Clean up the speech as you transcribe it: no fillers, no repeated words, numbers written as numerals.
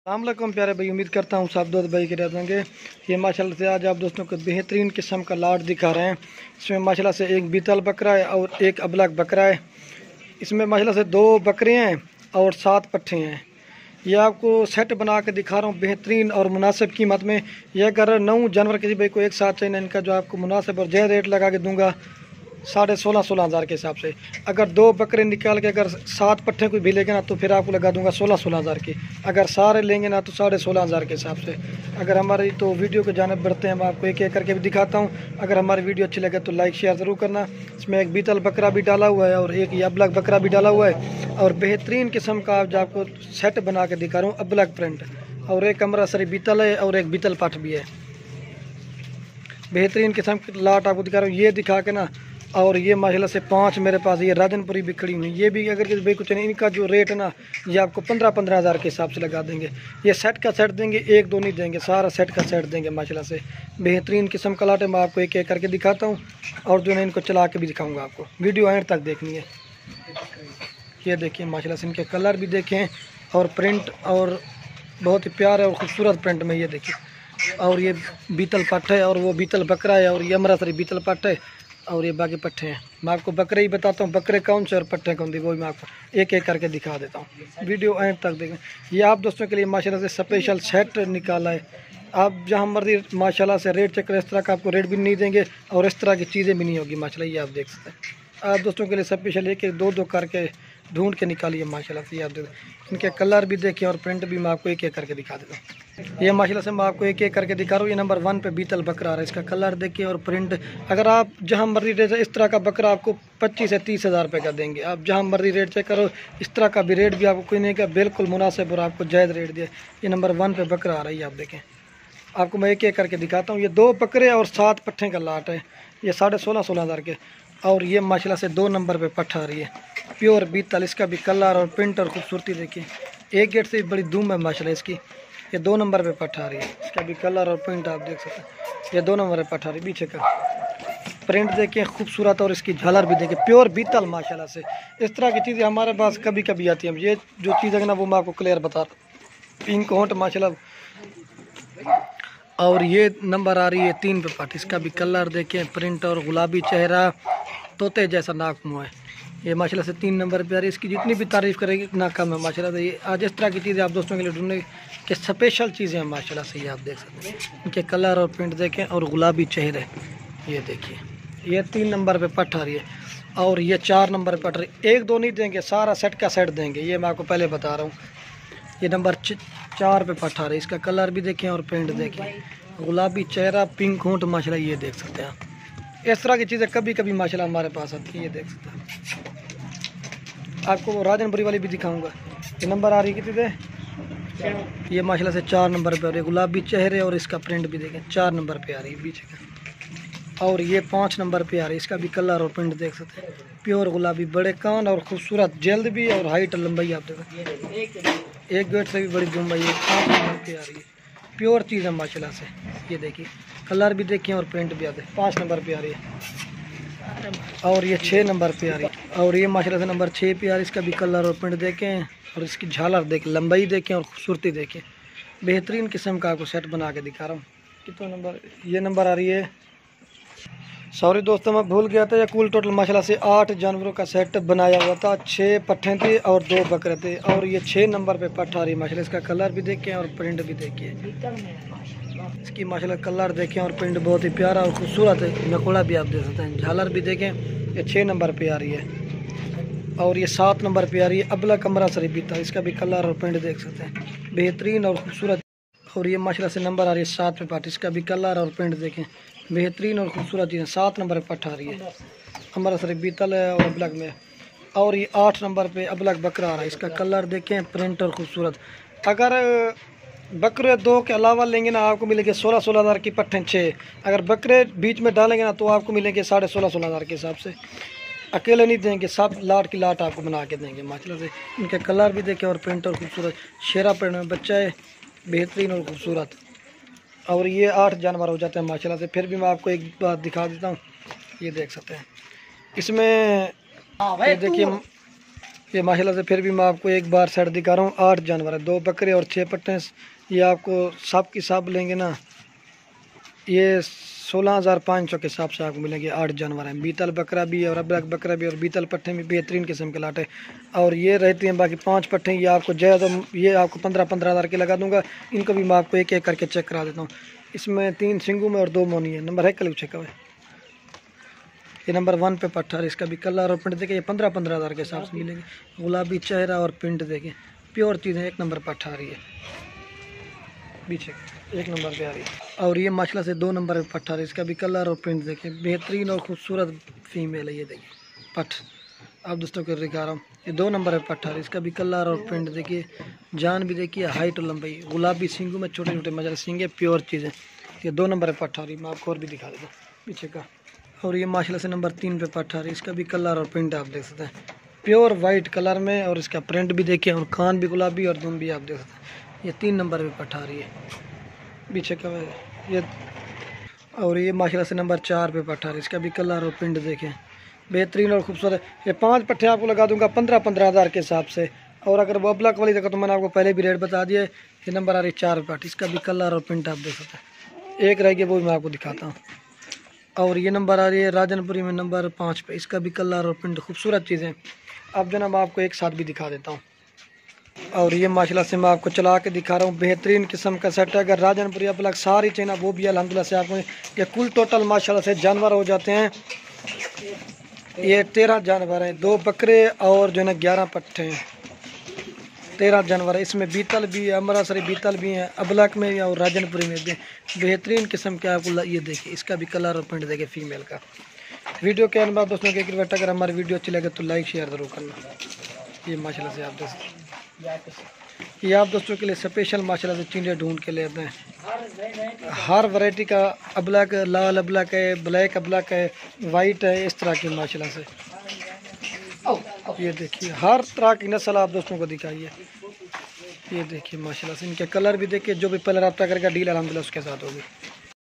अस्सलामुअलैकुम प्यारे भाई, उम्मीद करता हूँ सब दोस्त भाई के रह होंगे। ये माशाल्लाह से आज आप दोस्तों को बेहतरीन किस्म का लाट दिखा रहे हैं। इसमें माशाल्लाह से एक बीतल बकरा है और एक अबलग बकरा है। इसमें माशाल्लाह से 2 बकरे हैं और 7 पट्ठे हैं। ये आपको सेट बना के दिखा रहा हूँ बेहतरीन और मुनासिब कीमत में। ये अगर 9 जानवर किसी भाई को एक साथ चाहिए, इनका जो आपको मुनासिब और जय रेट लगा के दूंगा 16,500 हज़ार के हिसाब से। अगर 2 बकरे निकाल के अगर 7 पट्ठे कोई भी लेंगे ना तो फिर आपको लगा दूंगा 16,000 हज़ार की। अगर सारे लेंगे ना तो 16,500 हज़ार के हिसाब से। अगर हमारी तो वीडियो को जाने बढ़ते हैं, मैं आपको एक एक करके भी दिखाता हूँ। अगर हमारी वीडियो अच्छी लगे तो लाइक शेयर ज़रूर करना। इसमें एक बीतल बकरा भी डाला हुआ है और एक ये अबलग बकरा भी डाला हुआ है और बेहतरीन किस्म का जो आपको सेट बना के दिखा रहा हूँ अबलग प्रिंट। और एक अमृतसरी बीतल है और एक बीतल पाठ भी है। बेहतरीन किस्म की लाट आपको दिखा रहा हूँ। ये दिखा के ना, और ये माशाल्लाह से 5 मेरे पास ये राजनपुरी भी खड़ी हुई। ये भी अगर किसी भाई कुछ नहीं, इनका जो रेट है ना ये आपको 15-15 हज़ार के हिसाब से लगा देंगे। ये सेट का सेट देंगे, 1-2 नहीं देंगे, सारा सेट का सेट देंगे। माशाल्लाह से बेहतरीन किस्म का लाट है। मैं आपको एक एक करके दिखाता हूँ और जो है इनको चला के भी दिखाऊँगा आपको। वीडियो एंड तक देखनी है। ये देखिए माशाल्लाह से इनके कलर भी देखें और प्रिंट और बहुत ही प्यारे और ख़ूबसूरत प्रिंट में। ये देखिए, और ये बीतल पट्ट है और वो बीतल बकरा है और ये अमृतसरी बीतल पट्ट है और ये बाकी पट्टे हैं। मैं आपको बकरे ही बताता हूँ, बकरे कौन से और पट्टे कौन थे वो मैं आपको एक एक करके दिखा देता हूँ। वीडियो एंड तक देखें। ये आप दोस्तों के लिए माशाल्लाह से स्पेशल सेट निकाला है। आप जहाँ मर्जी माशाल्लाह से रेट चेक करें, इस तरह का आपको रेट भी नहीं देंगे और इस तरह की चीज़ें भी नहीं होगी। माशाल्लाह ये आप देख सकते हैं। आप दोस्तों के लिए स्पेशल एक एक 2-2 करके ढूंढ के निकालिए माशाल्लाह से। आप देखें, इनके कलर भी देखें और प्रिंट भी मैं आपको एक एक करके दिखा देता हूँ। ये माशाल्लाह से मैं आपको एक एक करके दिखा रहा हूँ। ये नंबर 1 पे बीतल बकरा आ रहा है। इसका कलर देखिए और प्रिंट। अगर आप जहाँ मर्जी रेट, इस तरह का बकरा आपको 25 से 30 हज़ार रुपये का देंगे। आप जहाँ मर्जी रेट चेक करो, इस तरह का भी रेट भी आपको कोई नहीं का, बिल्कुल मुनासिब और आपको जायज़ रेट दिए। ये नंबर 1 पे बकरा आ रही है। आप देखें, आपको मैं एक एक करके दिखाता हूँ। ये 2 बकरे और 7 पट्ठे का लाट है। ये 16,500 हज़ार के। और ये माशाल्लाह से 2 नंबर पे पट्ठ आ रही है, प्योर बीतल। इसका भी कलर और प्रिंट और खूबसूरती देखिए। एक गेट से बड़ी धूम है माशाल्लाह इसकी। ये 2 नंबर पे पट्ठ आ रही है। इसका भी कलर और प्रिंट आप देख सकते हैं। ये 2 नंबर पे पट्ठ आ रही है। पीछे का प्रिंट देखिए खूबसूरत और इसकी झालर भी देखिए, प्योर बीतल माशाल्लाह से। इस तरह की चीज़ें हमारे पास कभी कभी आती हैं। ये जो चीज़ है ना वो मैं आपको क्लियर बता रहा हूँ। पिंक होंठ माशाल्लाह। और ये नंबर आ रही है 3 पे पट्ट। इसका भी कलर देखें, प्रिंट और गुलाबी चेहरा, तोते जैसा नाक मुँह है। ये माशाल्लाह से 3 नंबर पे आ रही है। इसकी जितनी भी तारीफ़ करेगी इतना कम है माशाल्लाह से। ये आज इस तरह की चीज़ें आप दोस्तों के लिए ढूंढने के स्पेशल चीज़ें हैं माशाल्लाह से। ये आप देख सकते हैं, इनके कलर और प्रिंट देखें और गुलाबी चेहरे। ये देखिए, ये 3 नंबर पे पट्ट आ रही है और ये 4 नंबर पे पट्ट रही है। 1-2 नहीं देंगे, सारा सेट का सेट देंगे। ये मैं आपको पहले बता रहा हूँ। ये नंबर 4 पे पट्ट आ रही है। इसका कलर भी देखें और प्रिंट देखें, गुलाबी चेहरा, पिंक होंठ माशाल्लाह। ये देख सकते हैं आप। इस तरह की चीज़ें कभी कभी माशाल्लाह हमारे पास आती है। ये देख सकते हैं। आपको वो राजनपुरी वाली भी दिखाऊंगा। ये नंबर आ रही कितनी थे? ये माशाल्लाह से 4 नंबर पे आ रही है। गुलाबी चेहरे और इसका प्रिंट भी देखें, 4 नंबर पे आ रही है पीछे का। और ये 5 नंबर पे आ रही है। इसका भी कलर और प्रिंट देख सकते हैं, प्योर गुलाबी, बड़े कान और खूबसूरत, जल्द भी और हाइट लंबाई आप देखें। एक गेट से भी बड़ी लंबाई है। 5 नंबर पे आ रही है, प्योर चीज़ है माशाल्लाह से। ये देखिए, कलर भी देखें और प्रिंट भी आते हैं। 5 नंबर पे आ रही है। और ये 6 नंबर पे आ रही है। और ये माशाल्लाह से नंबर 6 पे आ रही है। इसका भी कलर और प्रिंट देखें और इसकी झालर देखें, लंबाई देखें और खूबसूरती देखें। बेहतरीन किस्म का आपको सेट बना के दिखा रहा हूँ। कितना नंबर? ये नंबर आ रही है, सॉरी दोस्तों मैं भूल गया था। ये कुल टोटल माशाल्लाह से 8 जानवरों का सेट बनाया हुआ था। 6 पट्ठे थे और 2 बकरे थे। और ये 6 नंबर पे पट्ठ आ रही है माशाल्लाह। इसका कलर भी देखें और प्रिंट भी देखिए। इसकी माशाल्लाह कलर देखें और प्रिंट बहुत ही प्यारा और खूबसूरत है। नकोड़ा भी आप देख सकते हैं, झालर भी देखें। ये 6 नंबर पे आ रही है। और ये 7 नंबर पे आ रही है अबलग अमृतसरी बीतल। इसका भी कलर और प्रिंट देख सकते हैं, बेहतरीन और खूबसूरत। और ये माशाल्लाह से नंबर आ रही है 7 पे पट्ट। इसका भी कलर और प्रिंट देखें, बेहतरीन और खूबसूरत चीज़। 7 नंबर पे पट्ट आ रही है, अमृतसरी बीतल है और अबलग में। और ये 8 नंबर पे अबलग बकरा आ रहा है। इसका कलर देखें, प्रिंट और खूबसूरत। अगर बकरे 2 के अलावा लेंगे ना आपको मिलेंगे 16,000 हज़ार की पट्ठे 6। अगर बकरे बीच में डालेंगे ना तो आपको मिलेंगे 16,500 हज़ार के हिसाब से। अकेले नहीं देंगे, सब लाट की लाट आपको बना के देंगे माशाल्लाह से। इनके कलर भी देखें और प्रिंट और खूबसूरत। शेरा प्रिंट में बच्चा है, बेहतरीन और खूबसूरत। और ये 8 जानवर हो जाते हैं माशाल्लाह से। फिर भी मैं आपको एक बात दिखा देता हूँ। ये देख सकते हैं इसमें। ये देखिए ये माशाल्लाह से फिर भी मैं आपको एक बार सेट दिखा रहा हूँ। 8 जानवर है, 2 बकरे और 6 पट्टे। ये आपको सब की सब लेंगे ना, ये 16,500 के हिसाब से आपको मिलेंगे। 8 जानवर हैं, बीतल बकरा भी और अबलक बकरा भी और बीतल पट्टे भी बेहतरीन किस्म के लाटे। और ये रहती हैं बाकी 5 पट्टे, ये आपको जय तो ये आपको 15-15 हज़ार के लगा दूंगा। इनको भी मैं आपको एक एक करके चेक करा देता हूँ। इसमें 3 सिंगू में और 2 मोनी है। नंबर है कल चेक है, ये नंबर 1 पे पट्टा है। इसका भी कलर और प्रिंट देखे, ये 15-15 हज़ार के हिसाब से मिलेंगे। गुलाबी चेहरा और प्रिंट देखें, प्योर चीज़ें, 1 नंबर पट्टा आ रही है, पीछे 1 नंबर पे आ रही है। और ये माशाल्लाह से 2 नंबर पे पट्टा है। इसका भी कलर और प्रिंट देखें, बेहतरीन और खूबसूरत फीमेल है। ये देखिए पट आप दोस्तों को दिखा रहा हूँ, ये 2 नंबर पे पट्टा है। इसका भी कलर और प्रिंट देखिए, जान भी देखिए, हाइट और लंबाई, गुलाबी सिंगू में छोटे छोटे मजा सिंगे, प्योर चीज़ें। ये 2 नंबर पे पट्टा रही, मैं आपको और भी दिखा देता हूँ पीछे का। और ये माशाल्लाह से नंबर 3 पे पट्टा रही। इसका भी कलर और प्रिंट आप देख सकते हैं, प्योर वाइट कलर में। और इसका प्रिंट भी देखिए, और कान भी गुलाबी और दुम भी आप देख सकते हैं। ये 3 नंबर पे पट्टा रही है, पीछे का ये। और ये माशाल्लाह से नंबर 4 पे पट्टा रही। इसका भी कलर और प्रिंट देखें, बेहतरीन और खूबसूरत। ये 5 पट्टे आपको लगा दूंगा 15-15 हज़ार के हिसाब से। और अगर वो अबलक वाली जगह तो मैंने आपको पहले भी रेट बता दिया है। ये नंबर आ रही 4 पे। इसका भी कलर और प्रिंट आप देख सकते हैं। एक रह गया, वो भी मैं आपको दिखाता हूँ। और ये नंबर आ रही है राजनपुरी में नंबर 5 पे। इसका भी कलर और प्रिंट खूबसूरत चीज़ें। अब जनाब आपको एक साथ भी दिखा देता हूँ। और ये माशाल्लाह से मैं आपको चला के दिखा रहा हूँ, बेहतरीन किस्म का सेट है। अगर राजनपुरी अबलक सारी चेना वो भी अल्हम्दुलिल्लाह से आपको ये कुल टोटल माशाल्लाह से जानवर हो जाते हैं। ये 13 जानवर हैं, 2 बकरे और जो है ना 11 पट्टे हैं। 13 जानवर है। इसमें बीतल भी है, अमरासरी बीतल भी हैं, अबलक में भी और राजनपुरी में भी। बेहतरीन किस्म के आपको ये देखिए, इसका भी कलर और प्रिंट देखिए फीमेल का। वीडियो के अंदर दोस्तों के रिक्वेस्ट, अगर हमारी वीडियो अच्छी लगे तो लाइक शेयर ज़रूर करना। ये माशाल्लाह से आप दोस्तों, ये आप दोस्तों के लिए स्पेशल माशाल्लाह से चींडे ढूंढ के ले आते हैं। हर वैरायटी का अबलक, लाल अबलक है, ब्लैक अबलक है, वाइट है, इस तरह की माशाल्लाह से। ये देखिए हर तरह की नस्ल आप दोस्तों को दिखाइए। ये देखिए माशाल्लाह से इनके कलर भी देखिए, जो भी पहले रब्ता करेगा डील अल्हम्दुलिल्लाह उसके साथ होगी।